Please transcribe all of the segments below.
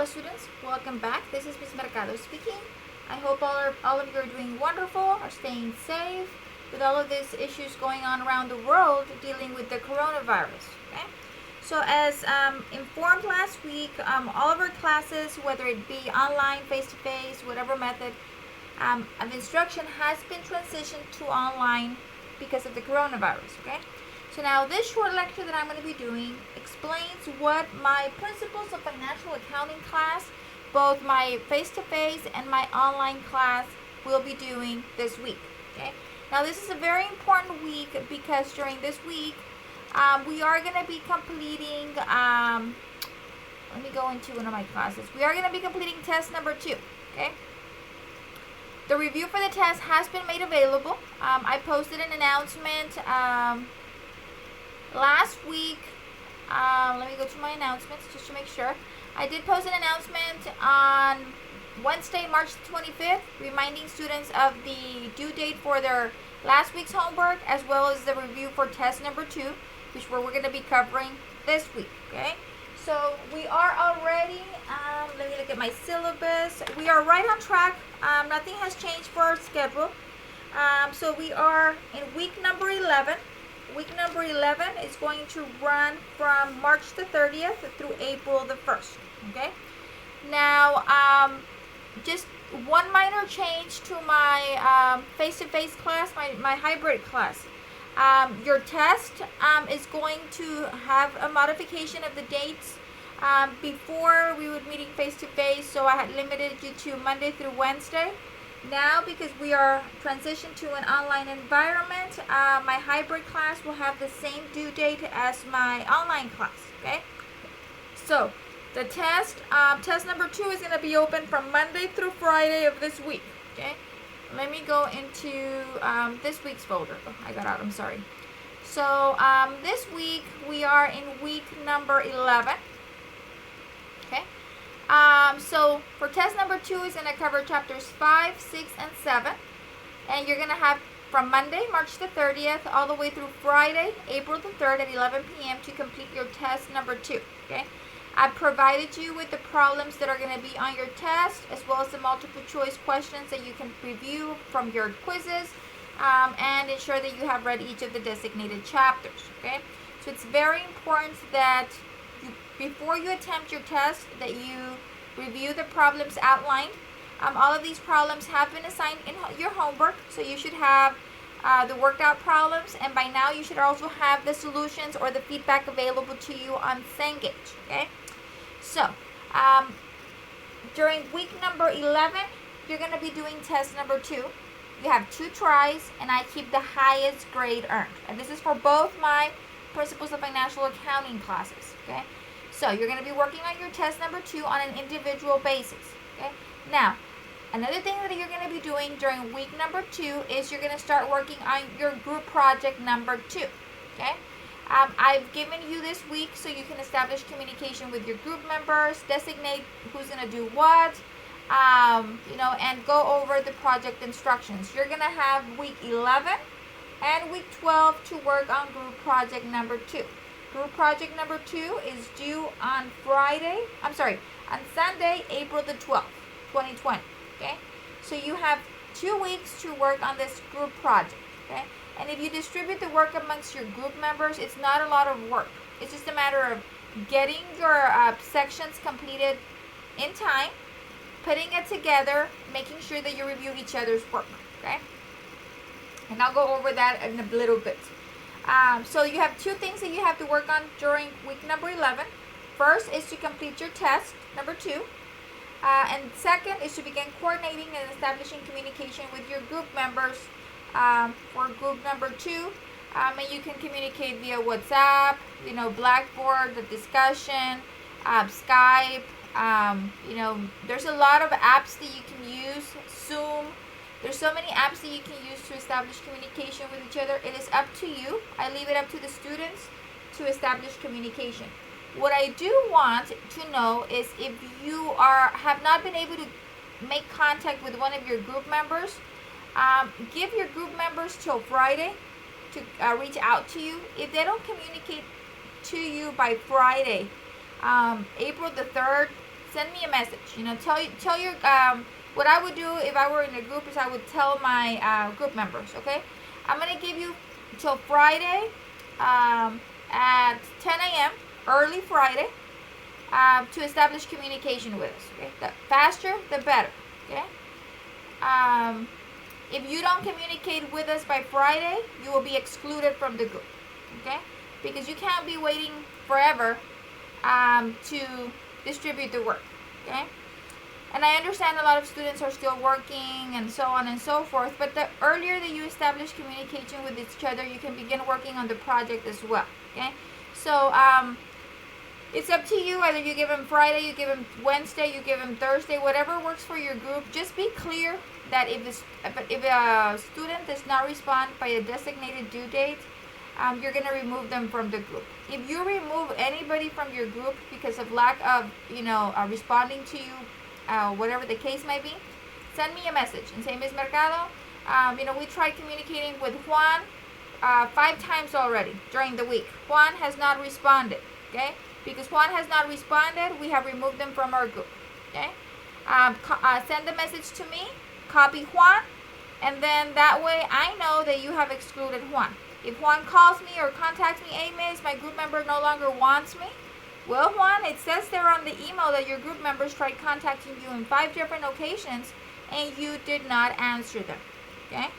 Hello students, welcome back. This is Ms. Mercado speaking. I hope all of you are doing wonderful, are staying safe with all of these issues going on around the world dealing with the coronavirus. Okay? So as informed last week, all of our classes, whether it be online, face-to-face, whatever method of instruction has been transitioned to online because of the coronavirus. Okay? So now this short lecture that I'm going to be doing explains what my Principles of Financial Accounting class, both my face-to-face and my online class, will be doing this week. Okay. Now this is a very important week because during this week we are going to be completing, let me go into one of my classes. We are going to be completing test number 2. Okay. The review for the test has been made available. I posted an announcement last week. Let me go to my announcements just to make sure. I did post an announcement on Wednesday, March 25th, reminding students of the due date for their last week's homework, as well as the review for test number 2, which we're going to be covering this week. Okay, so we are already, let me look at my syllabus. We are right on track. Nothing has changed for our schedule. So we are in week number 11. Week number 11 is going to run from March the 30th through April the 1st. Okay. Now, just one minor change to my face-to-face class, my hybrid class. Your test is going to have a modification of the dates. Before we would meeting face-to-face, so I had limited you to Monday through Wednesday. Now, because we are transitioned to an online environment, my hybrid class will have the same due date as my online class. Okay, so the test number 2 is going to be open from Monday through Friday of this week. Okay, let me go into this week's folder. Oh, I got out, I'm sorry. So this week we are in week number 11. Okay. So for test number 2 is going to cover chapters 5, 6, and 7. And you're going to have from Monday, March the 30th, all the way through Friday, April the 3rd at 11 p.m. to complete your test number 2. Okay. I've provided you with the problems that are going to be on your test, as well as the multiple choice questions that you can review from your quizzes, and ensure that you have read each of the designated chapters. Okay. So it's very important that before you attempt your test, that you review the problems outlined. All of these problems have been assigned in your homework, so you should have the worked out problems, and by now you should also have the solutions or the feedback available to you on Cengage. Okay, so during week number 11, you're going to be doing test number 2. You have 2 tries, and I keep the highest grade earned, and this is for both my Principles of Financial Accounting classes. Okay. So you're going to be working on your test number 2 on an individual basis. Okay. Now, another thing that you're going to be doing during week number 2 is you're going to start working on your group project number 2. Okay. I've given you this week so you can establish communication with your group members, designate who's going to do what, and go over the project instructions. You're going to have week 11 and week 12 to work on group project number 2. Group project number 2 is due on on Sunday, April the 12th, 2020. Okay, so you have 2 weeks to work on this group project. Okay, and if you distribute the work amongst your group members, it's not a lot of work. It's just a matter of getting your sections completed in time, putting it together, making sure that you review each other's work. Okay, and I'll go over that in a little bit. So you have 2 things that you have to work on during week number 11. First is to complete your test number 2. And second is to begin coordinating and establishing communication with your group members for group number 2. And you can communicate via WhatsApp, Blackboard, the discussion, Skype. There's a lot of apps that you can use, Zoom. There's so many apps that you can use to establish communication with each other. It is up to you. I leave it up to the students to establish communication. What I do want to know is if you have not been able to make contact with one of your group members, give your group members till Friday to reach out to you. If they don't communicate to you by Friday, April the 3rd, send me a message. Tell your what I would do if I were in a group is I would tell my group members. Okay, I'm gonna give you till Friday at 10 a.m. early Friday to establish communication with us. Okay, the faster the better. Okay. If you don't communicate with us by Friday, you will be excluded from the group. Okay, because you can't be waiting forever to distribute the work. Okay. And I understand a lot of students are still working and so on and so forth, but the earlier that you establish communication with each other, you can begin working on the project as well. Okay, so it's up to you. Whether you give them Friday, you give them Wednesday, you give them Thursday, whatever works for your group. Just be clear that if a student does not respond by a designated due date, you're going to remove them from the group. If you remove anybody from your group because of lack of responding to you, whatever the case may be, send me a message and say, Ms. Mercado, we tried communicating with Juan 5 times already during the week. Juan has not responded. Okay, because Juan has not responded, we have removed them from our group. Okay, send the message to me, copy Juan, and then that way I know that you have excluded Juan. If Juan calls me or contacts me, hey Miss, my group member no longer wants me. Well, Juan, it says there on the email that your group members tried contacting you in 5 different occasions and you did not answer them. Okay?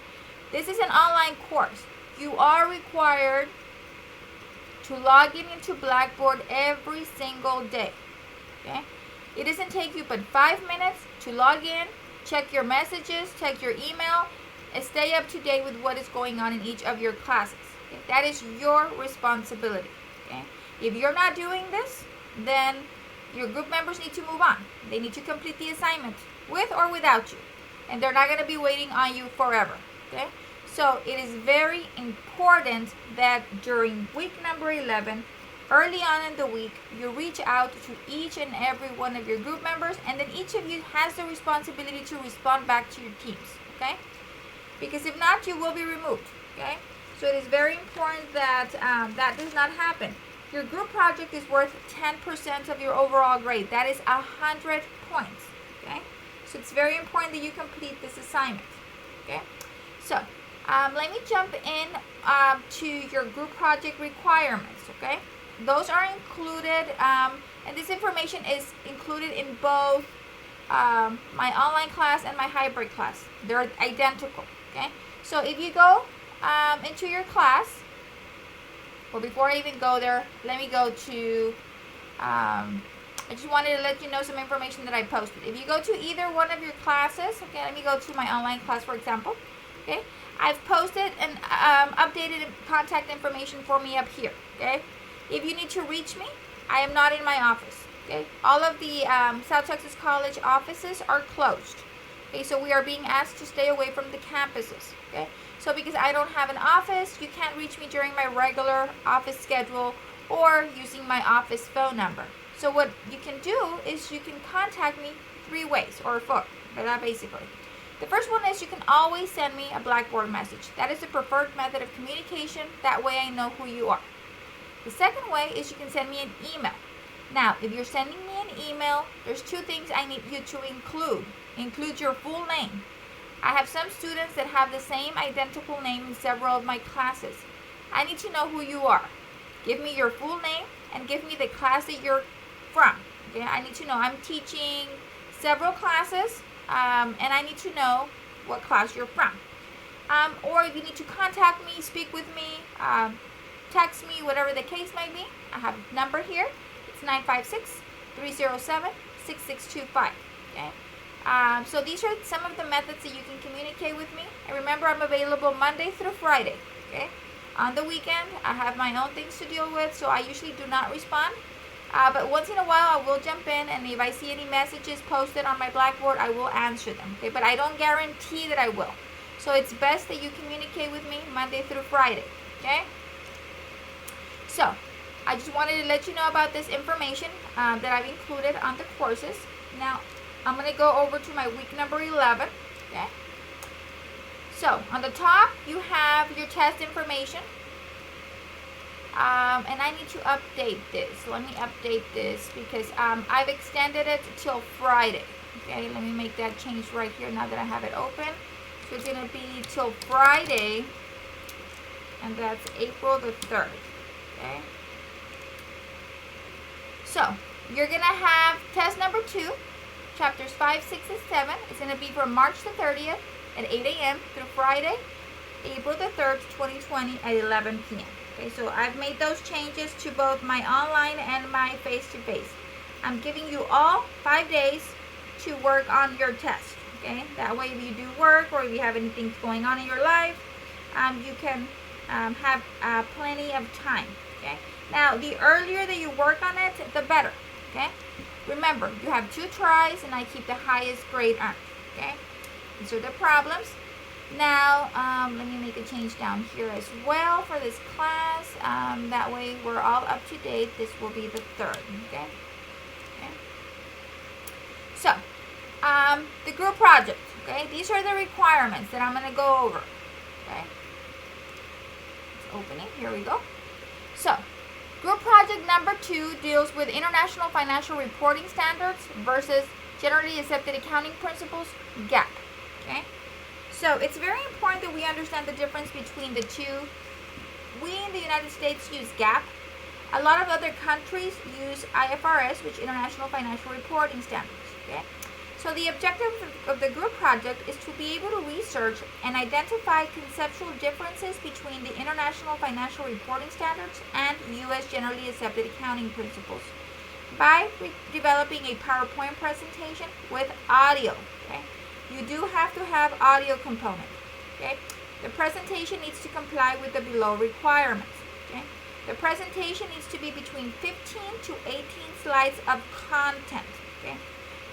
This is an online course. You are required to log into Blackboard every single day. Okay? It doesn't take you but 5 minutes to log in, check your messages, check your email, and stay up to date with what is going on in each of your classes. Okay? That is your responsibility. Okay? If you're not doing this, then your group members need to move on. They need to complete the assignment with or without you. And they're not going to be waiting on you forever. Okay? So it is very important that during week number 11, early on in the week, you reach out to each and every one of your group members, and then each of you has the responsibility to respond back to your teams. Okay? Because if not, you will be removed. Okay? So it is very important that that does not happen. Your group project is worth 10% of your overall grade. That is 100 points. Okay? So it's very important that you complete this assignment. Okay? So let me jump in to your group project requirements. Okay? Those are included, and this information is included in both my online class and my hybrid class. They're identical. Okay? So if you go into your class, well, before I even go there, let me go to, I just wanted to let you know some information that I posted. If you go to either one of your classes, okay, let me go to my online class, for example, okay, I've posted and updated contact information for me up here, okay. If you need to reach me, I am not in my office, okay. All of the South Texas College offices are closed, okay, so we are being asked to stay away from the campuses, okay. So because I don't have an office, you can't reach me during my regular office schedule or using my office phone number. So what you can do is you can contact me 3 ways, or 4, basically. The first one is you can always send me a Blackboard message. That is the preferred method of communication. That way I know who you are. The second way is you can send me an email. Now, if you're sending me an email, there's 2 things I need you to include. Include your full name. I have some students that have the same identical name in several of my classes. I need to know who you are. Give me your full name and give me the class that you're from. Okay, I need to know. I'm teaching several classes, and I need to know what class you're from. Or if you need to contact me, speak with me, text me, whatever the case may be, I have a number here. It's 956-307-6625. Okay. So these are some of the methods that you can communicate with me. And remember, I'm available Monday through Friday. Okay. On the weekend, I have my own things to deal with, so I usually do not respond. But once in a while, I will jump in, and if I see any messages posted on my Blackboard, I will answer them. Okay. But I don't guarantee that I will. So it's best that you communicate with me Monday through Friday. Okay. So I just wanted to let you know about this information that I've included on the courses. Now, I'm going to go over to my week number 11, okay? So, on the top, you have your test information. And I need to update this. Let me update this because I've extended it till Friday. Okay, let me make that change right here now that I have it open. So it's going to be till Friday, and that's April the 3rd. Okay. So you're going to have test number 2, chapters 5, 6, and 7. It's going to be from March the 30th at 8 a.m. through Friday, April the 3rd, 2020 at 11 p.m. Okay, so I've made those changes to both my online and my face-to-face. I'm giving you all 5 days to work on your test. Okay, that way if you do work or if you have anything going on in your life, you can have plenty of time. Okay, now the earlier that you work on it, the better. Okay, remember you have 2 tries and I keep the highest grade earned. Okay, these are the problems. Now let me make a change down here as well for this class. That way we're all up to date. This will be the 3rd. Okay, okay. So the group project. Okay, these are the requirements that I'm going to go over. Okay, it's opening. Here we go. So group project number 2 deals with international financial reporting standards versus generally accepted accounting principles, GAAP. Okay, so it's very important that we understand the difference between the two. We in the United States use GAAP. A lot of other countries use IFRS, which is International Financial Reporting Standards. Okay, so the objective of the group project is to be able to research and identify conceptual differences between the International Financial Reporting Standards and U.S. Generally Accepted Accounting Principles by developing a PowerPoint presentation with audio. Okay, you do have to have audio component. Okay, the presentation needs to comply with the below requirements. Okay, the presentation needs to be between 15 to 18 slides of content. Okay.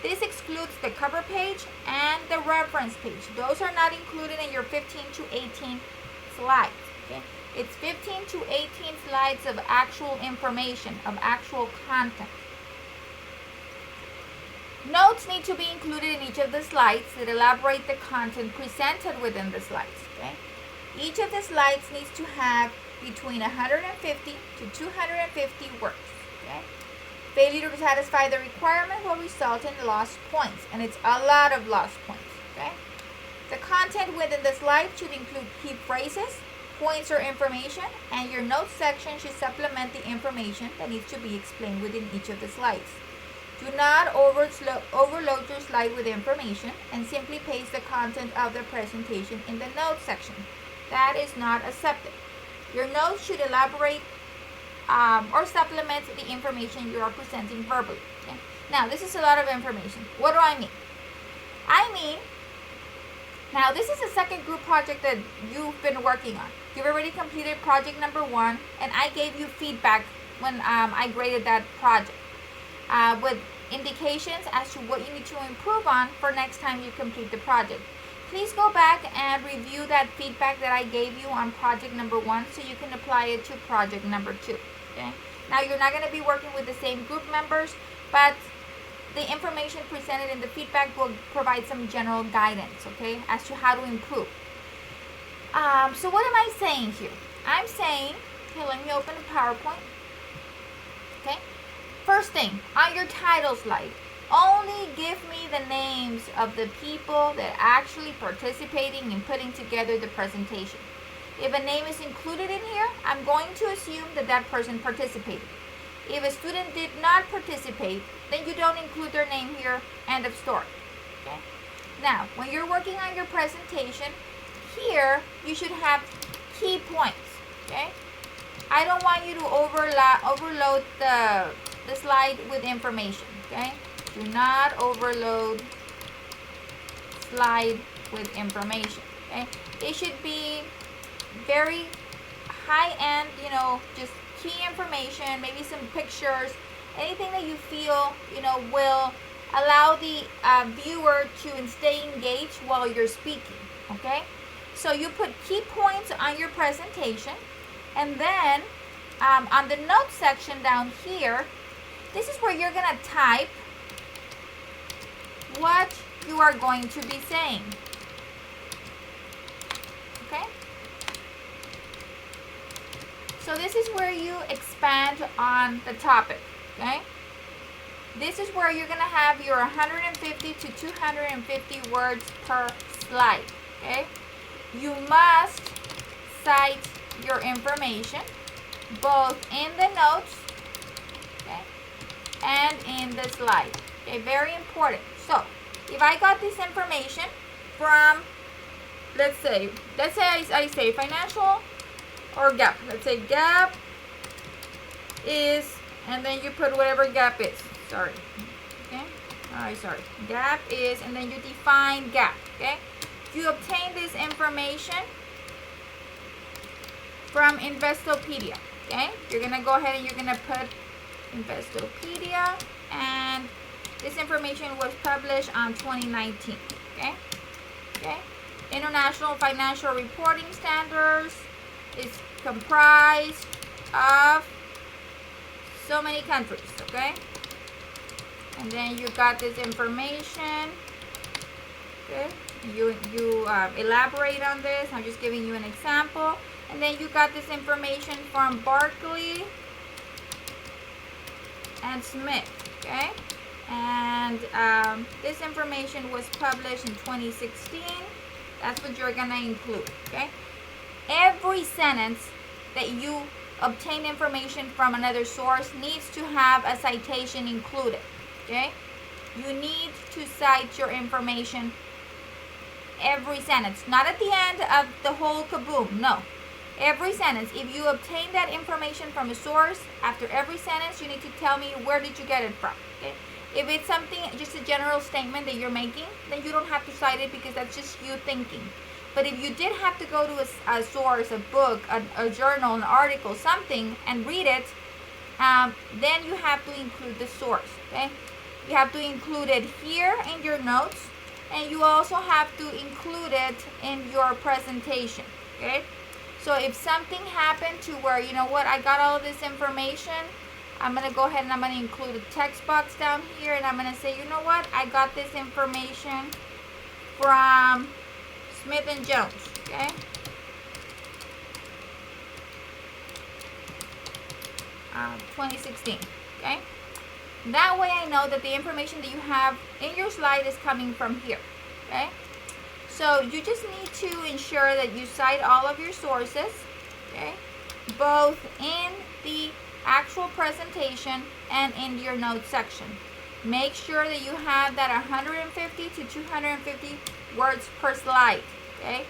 This excludes the cover page and the reference page. Those are not included in your 15 to 18 slides. Okay? It's 15 to 18 slides of actual information, of actual content. Notes need to be included in each of the slides that elaborate the content presented within the slides. Okay? Each of the slides needs to have between 150 to 250 words. Okay? Failure to satisfy the requirement will result in lost points, and it's a lot of lost points. Okay? The content within the slide should include key phrases, points or information, and your notes section should supplement the information that needs to be explained within each of the slides. Do not overload your slide with information and simply paste the content of the presentation in the notes section. That is not accepted. Your notes should elaborate or supplement the information you are presenting verbally. Okay? Now, this is a lot of information. What do I mean? Now this is the second group project that you've been working on. You've already completed project number 1, and I gave you feedback when I graded that project with indications as to what you need to improve on for next time you complete the project. Please go back and review that feedback that I gave you on project number 1 so you can apply it to project number 2. Okay? Now you're not going to be working with the same group members, but the information presented in the feedback will provide some general guidance, okay, as to how to improve. So what am I saying here? I'm saying, okay, let me open the PowerPoint. Okay, first thing, on your title slide, only give me the names of the people that are actually participating in putting together the presentation. If a name is included in here, I'm going to assume that that person participated. If a student did not participate, then you don't include their name here, end of story. Okay? Now, when you're working on your presentation, here you should have key points. Okay? I don't want you to overload the slide with information. Okay? Do not overload slide with information. Okay? It should be very high-end, just key information, maybe some pictures, anything that you feel, will allow the viewer to stay engaged while you're speaking, okay? So you put key points on your presentation, and then on the notes section down here, this is where you're going to type what you are going to be saying, okay? So this is where you expand on the topic, okay? This is where you're going to have your 150 to 250 words per slide, okay? You must cite your information both in the notes, okay, and in the slide, okay? Very important. So if I got this information from, let's say I say financial or GAAP. Let's say GAAP is, and then you put whatever GAAP is. Sorry. Okay. Sorry. GAAP is, and then you define GAAP. Okay. You obtain this information from Investopedia. Okay. You're gonna go ahead and you're gonna put Investopedia, and this information was published on 2019. Okay. Okay. International Financial Reporting Standards is comprised of so many countries, okay? And then you got this information, okay? You elaborate on this. I'm just giving you an example. And then you got this information from Barkley and Smith, okay? And this information was published in 2016. That's what you're gonna include, okay? Every sentence that you obtain information from another source needs to have a citation included, okay? You need to cite your information every sentence, not at the end of the whole kaboom, no. Every sentence, if you obtain that information from a source, after every sentence, you need to tell me where did you get it from, okay? If it's something, just a general statement that you're making, then you don't have to cite it because that's just you thinking. But if you did have to go to a source, a book, a journal, an article, something, and read it, then you have to include the source, okay? You have to include it here in your notes, and you also have to include it in your presentation, okay? So if something happened to where, you know what, I got all of this information, I'm going to go ahead and I'm going to include a text box down here, and I'm going to say, you know what, I got this information from Smith and Jones, okay? Uh, 2016, okay? That way I know that the information that you have in your slide is coming from here, okay? So you just need to ensure that you cite all of your sources, okay? Both in the actual presentation and in your notes section. Make sure that you have that 150 to 250 words per slide, okay?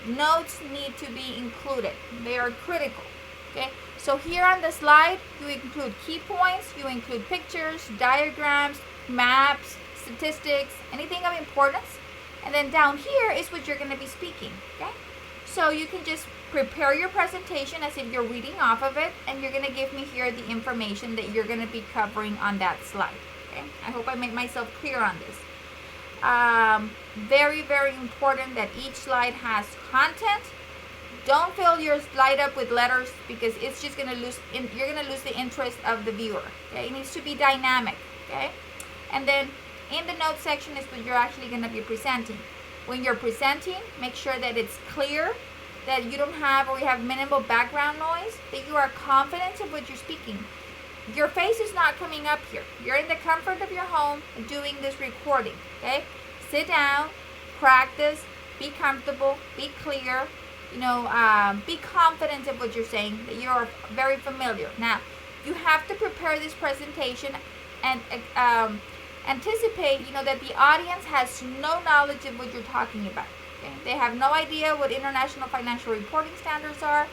Notes need to be included. They are critical, okay? So here on the slide, you include key points, you include pictures, diagrams, maps, statistics, anything of importance. And then down here is what you're going to be speaking, okay? So you can just prepare your presentation as if you're reading off of it, and you're going to give me here the information that you're going to be covering on that slide, okay? I hope I made myself clear on this. Very, very important that each slide has content. Don't fill your slide up with letters because it's just going to lose, you're going to lose the interest of the viewer, okay? It needs to be dynamic, okay? And then in the notes section is what you're actually going to be presenting. When you're presenting, make sure that it's clear, that you don't have or you have minimal background noise, that you are confident of what you're speaking. Your face is not coming up here. You're in the comfort of your home doing this recording, okay? Sit down, practice, be comfortable, be clear, you know, be confident of what you're saying, that you're very familiar. Now, you have to prepare this presentation and anticipate, you know, that the audience has no knowledge of what you're talking about. Okay? They have no idea what international financial reporting standards are.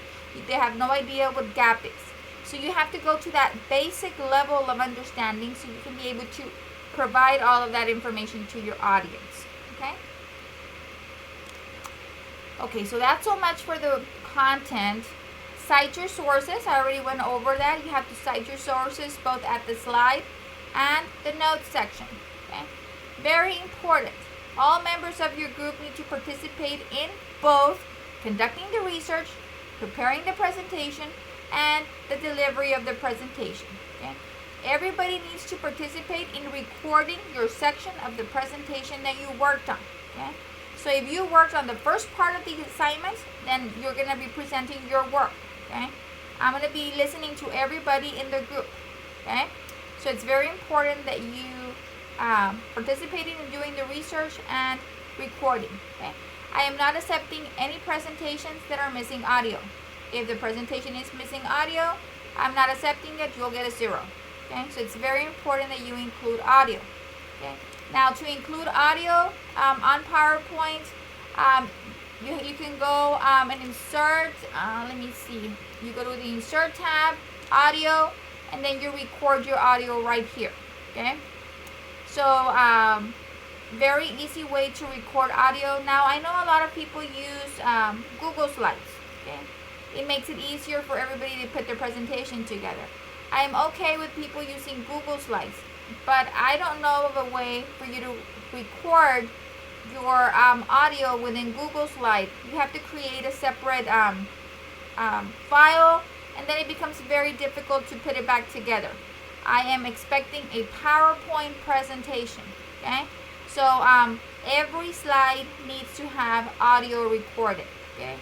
They have no idea what GAAP is. So you have to go to that basic level of understanding so you can be able to provide all of that information to your audience. Okay? Okay, so that's so much for the content. Cite your sources. I already went over that. You have to cite your sources both at the slide and the notes section. Okay? Very important. All members of your group need to participate in both conducting the research, preparing the presentation, and the delivery of the presentation. Okay? Everybody needs to participate in recording your section of the presentation that you worked on. Okay? So if you worked on the first part of the assignment, then you're going to be presenting your work. Okay? I'm going to be listening to everybody in the group. Okay? So it's very important that you participating in doing the research and recording. Okay? I am not accepting any presentations that are missing audio. If the presentation is missing audio, I'm not accepting it. You'll get a 0. Okay? So it's very important that you include audio. Okay? Now, to include audio on PowerPoint, you can go and insert, let me see, you go to the insert tab, audio, and then you record your audio right here. Okay? So very easy way to record audio. Now, I know a lot of people use Google Slides. Okay? It makes it easier for everybody to put their presentation together. I am okay with people using Google Slides, but I don't know of a way for you to record your audio within Google Slide. You have to create a separate file, and then it becomes very difficult to put it back together. I am expecting a PowerPoint presentation. Okay, so every slide needs to have audio recorded. Okay.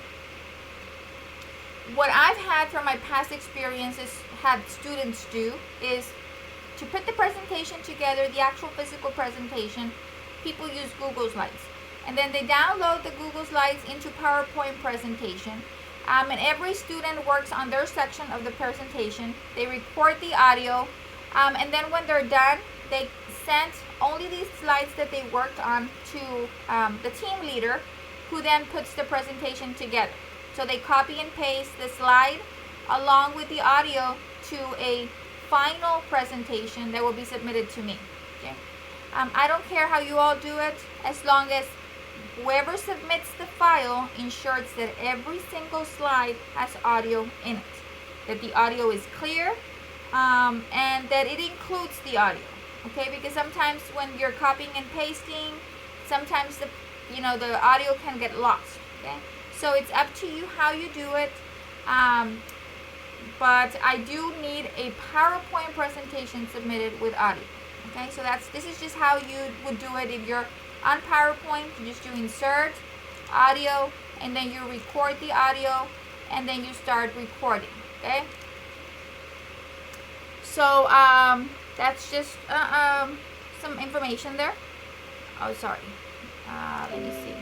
What I've had from my past experiences had students do is to put the presentation together, the actual physical presentation, people use Google Slides. And then they download the Google Slides into PowerPoint presentation. And every student works on their section of the presentation. They record the audio. And then when they're done, they send only these slides that they worked on to the team leader, who then puts the presentation together. So they copy and paste the slide along with the audio to a final presentation that will be submitted to me. Okay? I don't care how you all do it, as long as whoever submits the file ensures that every single slide has audio in it, that the audio is clear, and that it includes the audio. Okay, because sometimes when you're copying and pasting, sometimes the audio can get lost. Okay, so it's up to you how you do it. But I do need a PowerPoint presentation submitted with audio. Okay, so this is just how you would do it. If you're on PowerPoint, you just do insert, audio, and then you record the audio, and then you start recording. Okay, so that's just some information there. Oh, sorry. Let me see.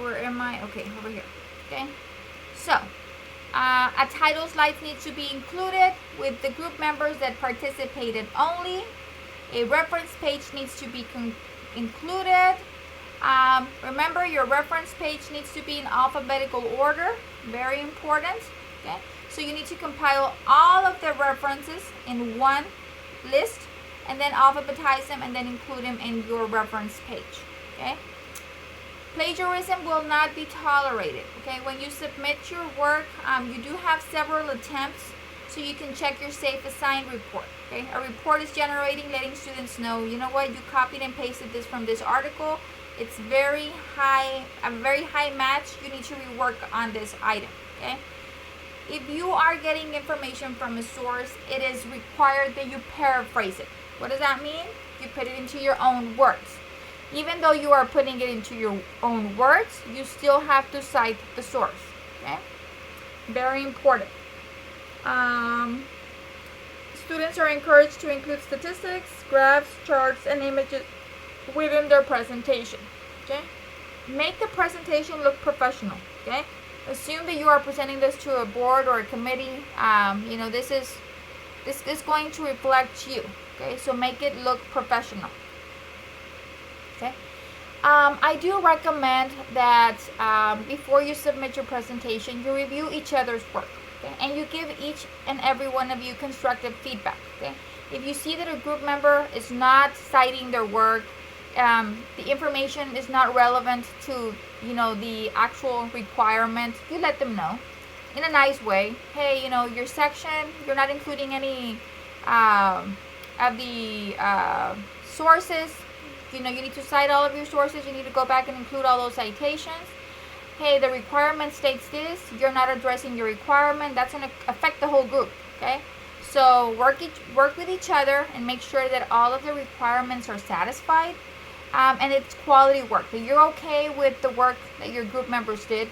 Where am I? Okay, over here. Okay, so a title slide needs to be included with the group members that participated only. A reference page needs to be included. Remember, your reference page needs to be in alphabetical order. Very important. Okay, so you need to compile all of the references in one list, and then alphabetize them, and then include them in your reference page. Okay. Plagiarism will not be tolerated. Okay, when you submit your work, you do have several attempts, so you can check your safe assigned report. Okay, a report is generating, letting students know, you know what, you copied and pasted this from this article. It's a very high match. You need to rework on this item. Okay, if you are getting information from a source, it is required that you paraphrase it. What does that mean? You put it into your own words. Even though you are putting it into your own words, you still have to cite the source. Okay? Very important. Students are encouraged to include statistics, graphs, charts, and images within their presentation. Okay? Make the presentation look professional. Okay? Assume that you are presenting this to a board or a committee. This is going to reflect you. Okay? So make it look professional. Okay. I do recommend that before you submit your presentation, you review each other's work, okay? And you give each and every one of you constructive feedback. Okay. If you see that a group member is not citing their work, the information is not relevant to the actual requirement, you let them know in a nice way. Hey, your section, you're not including any of the sources. You need to cite all of your sources. You need to go back and include all those citations. Hey, the requirement states this. You're not addressing your requirement. That's going to affect the whole group. Okay, so work with each other and make sure that all of the requirements are satisfied, and it's quality work. That you're okay with the work that your group members did.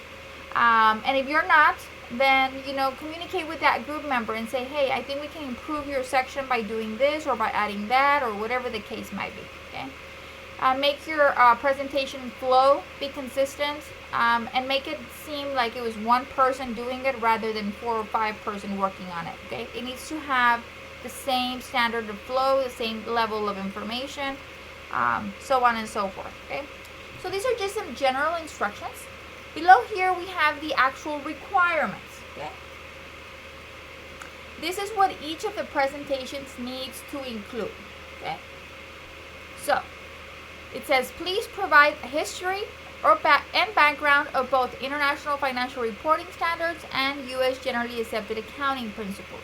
And if you're not, then communicate with that group member and say, hey, I think we can improve your section by doing this or by adding that, or whatever the case might be. Okay. Make your presentation flow, be consistent, and make it seem like it was one person doing it rather than 4 or 5 person working on it. Okay, it needs to have the same standard of flow, the same level of information, so on and so forth. Okay, so these are just some general instructions. Below here we have the actual requirements. Okay, this is what each of the presentations needs to include. Okay, so it says, please provide a history and background of both international financial reporting standards and U.S. generally accepted accounting principles.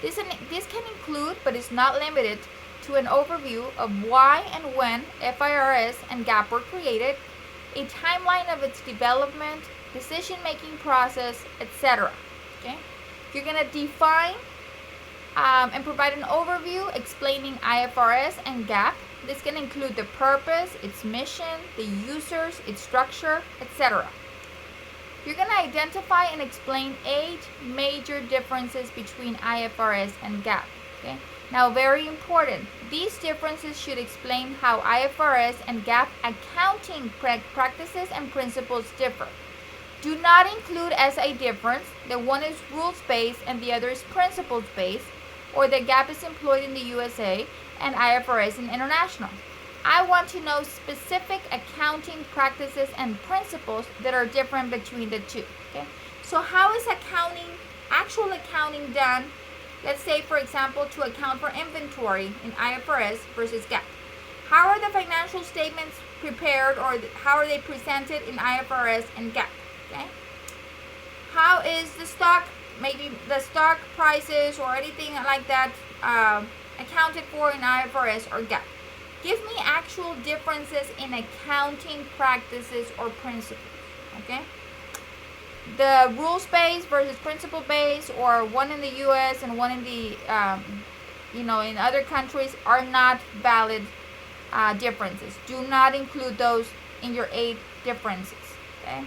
This can include, but is not limited to, an overview of why and when IFRS and GAAP were created, a timeline of its development, decision-making process, etc. Okay? You're going to define and provide an overview explaining IFRS and GAAP. This can include the purpose, its mission, the users, its structure, etc. You're going to identify and explain 8 major differences between IFRS and GAAP. Okay? Now, very important, these differences should explain how IFRS and GAAP accounting practices and principles differ. Do not include as a difference that one is rules-based and the other is principles-based, or that GAAP is employed in the USA and IFRS in international. I want to know specific accounting practices and principles that are different between the two. Okay? So how is actual accounting done? Let's say, for example, to account for inventory in IFRS versus GAAP. How are the financial statements prepared, or how are they presented in IFRS and GAAP? Okay? How is the stock, maybe the stock prices or anything like that, accounted for in IFRS or GAAP? Give me actual differences in accounting practices or principles. Okay? The rules-based versus principle-based, or one in the U.S. and one in the, in other countries, are not valid differences. Do not include those in your 8 differences. Okay?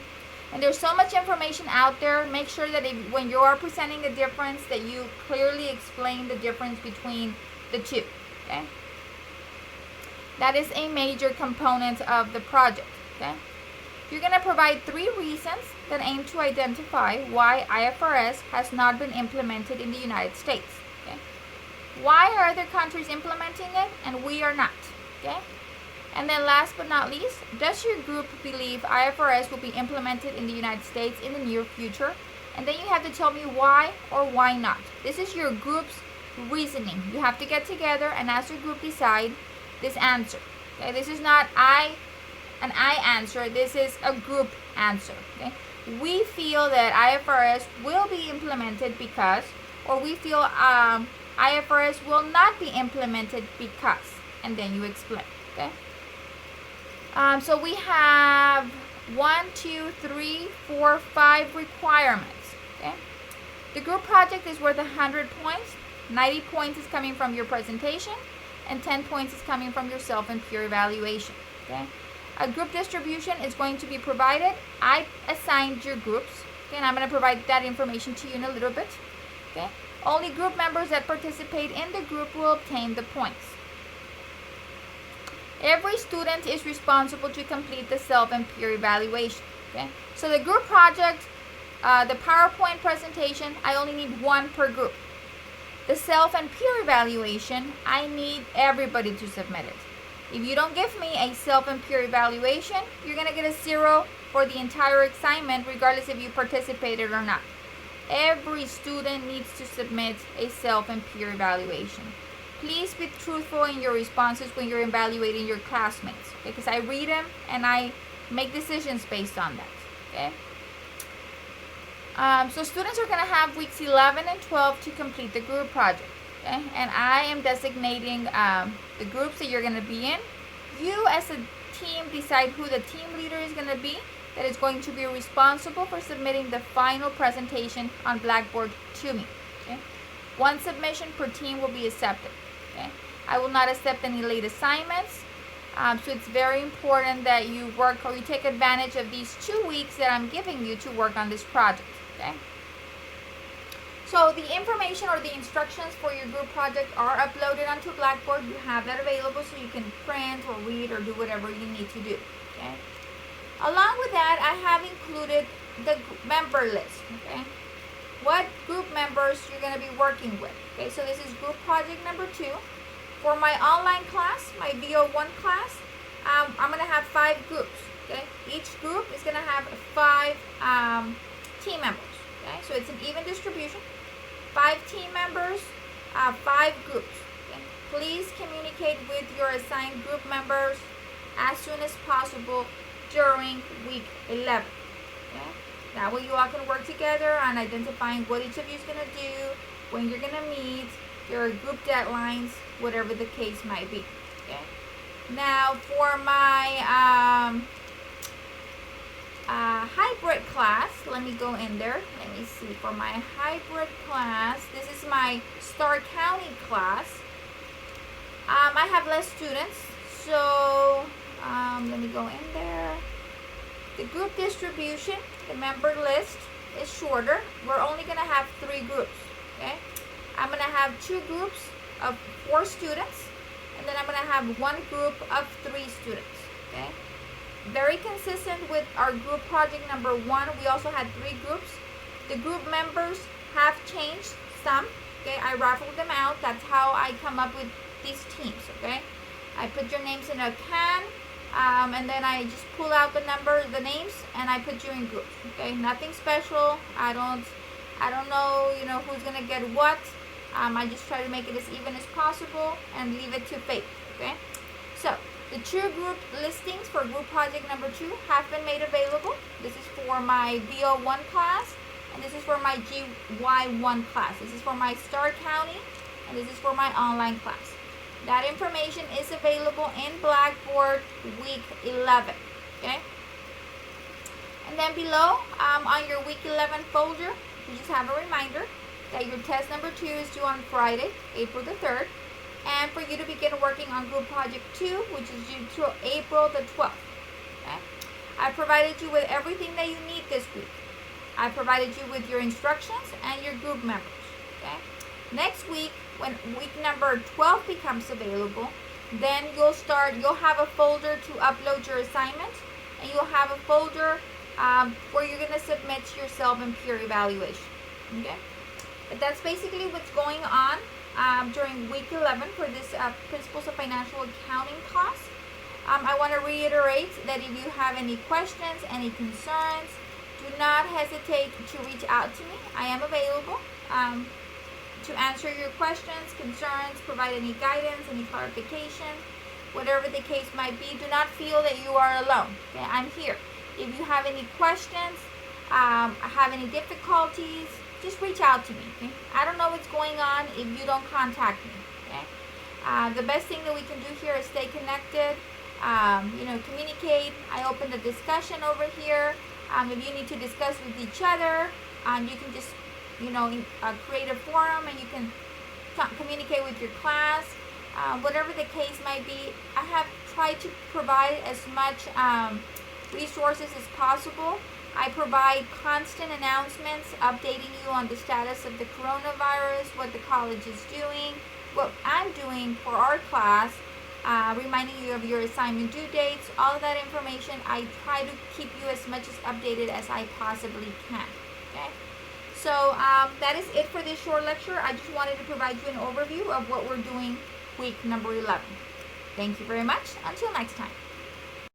And there's so much information out there. Make sure that when you are presenting a difference, that you clearly explain the difference between the two. Okay? That is a major component of the project. Okay? You're going to provide 3 reasons that aim to identify why IFRS has not been implemented in the United States. Okay? Why are other countries implementing it and we are not? Okay? And then last but not least, does your group believe IFRS will be implemented in the United States in the near future? And then you have to tell me why or why not. This is your group's reasoning. You have to get together and as your group decide this answer. Okay? This is not an I answer. This is a group answer. Okay? We feel that IFRS will be implemented because, or we feel IFRS will not be implemented because, and then you explain. Okay? So we have 1, 2, 3, 4, 5 requirements. Okay? The group project is worth 100 points. 90 points is coming from your presentation, and 10 points is coming from your self and peer evaluation. Okay? A group distribution is going to be provided. I assigned your groups. Okay, and I'm going to provide that information to you in a little bit. Okay? Only group members that participate in the group will obtain the points. Every student is responsible to complete the self and peer evaluation. Okay? So the group project, the PowerPoint presentation, I only need 1 per group. The self and peer evaluation, I need everybody to submit it. If you don't give me a self and peer evaluation, you're going to get a 0 for the entire assignment, regardless if you participated or not. Every student needs to submit a self and peer evaluation. Please be truthful in your responses when you're evaluating your classmates, okay? Because I read them and I make decisions based on that. Okay? So students are going to have weeks 11 and 12 to complete the group project. Okay? And I am designating the groups that you're going to be in. You as a team decide who the team leader is going to be that is going to be responsible for submitting the final presentation on Blackboard to me. Okay? 1 submission per team will be accepted. Okay? I will not accept any late assignments. So it's very important that you work or you take advantage of these 2 weeks that I'm giving you to work on this project. Okay. So the information or the instructions for your group project are uploaded onto Blackboard. You have that available so you can print or read or do whatever you need to do. Okay. Along with that, I have included the member list. Okay. What group members you're going to be working with. Okay. So this is group project number 2. For my online class, my VO1 class, I'm going to have 5 groups. Okay. Each group is going to have 5 team members. Okay. So it's an even distribution. 5 team members, 5 groups. Okay? Please communicate with your assigned group members as soon as possible during week 11. Okay? That way you all can work together on identifying what each of you is going to do, when you're going to meet, your group deadlines, whatever the case might be. Okay? Now for my hybrid class, let me go in there. Let me see. For my hybrid class, this is my Starr County class. I have less students, so let me go in there. The group distribution, the member list is shorter. We're only going to have 3 groups. Okay, I'm going to have 2 groups of 4 students, and then I'm going to have 1 group of 3 students. Okay. Very consistent with our group project number 1. We also had 3 groups. The group members have changed some. Okay, I raffled them out. That's how I come up with these teams. Okay, I put your names in a can, and then I just pull out the names, and I put you in groups. Okay, nothing special. I don't know, who's gonna get what. I just try to make it as even as possible and leave it to fate. Okay, so. The 2 group listings for group project number 2 have been made available. This is for my VO1 class, and this is for my GY1 class. This is for my Starr County, and this is for my online class. That information is available in Blackboard week 11. Okay? And then below, on your week 11 folder, you just have a reminder that your test number 2 is due on Friday, April the 3rd. And for you to begin working on group project 2, which is due to April the 12th. Okay? I provided you with everything that you need this week. I provided you with your instructions and your group members. Okay? Next week, when week number 12 becomes available, then you'll have a folder to upload your assignments, and you'll have a folder where you're going to submit your self and peer evaluation. Okay? But that's basically what's going on during week 11 for this Principles of Financial Accounting class. I want to reiterate that if you have any questions, any concerns, do not hesitate to reach out to me. I am available to answer your questions, concerns, provide any guidance, any clarification, whatever the case might be. Do not feel that you are alone. Okay? I'm here. If you have any questions, have any difficulties, just reach out to me. Okay? I don't know what's going on if you don't contact me. Okay? The best thing that we can do here is stay connected, communicate. I open the discussion over here. If you need to discuss with each other, you can just, create a forum and you can communicate with your class. Whatever the case might be, I have tried to provide as much resources as possible. I provide constant announcements updating you on the status of the coronavirus, what the college is doing, what I'm doing for our class, reminding you of your assignment due dates, all of that information. I try to keep you as much as updated as I possibly can. Okay? So that is it for this short lecture. I just wanted to provide you an overview of what we're doing week number 11. Thank you very much. Until next time.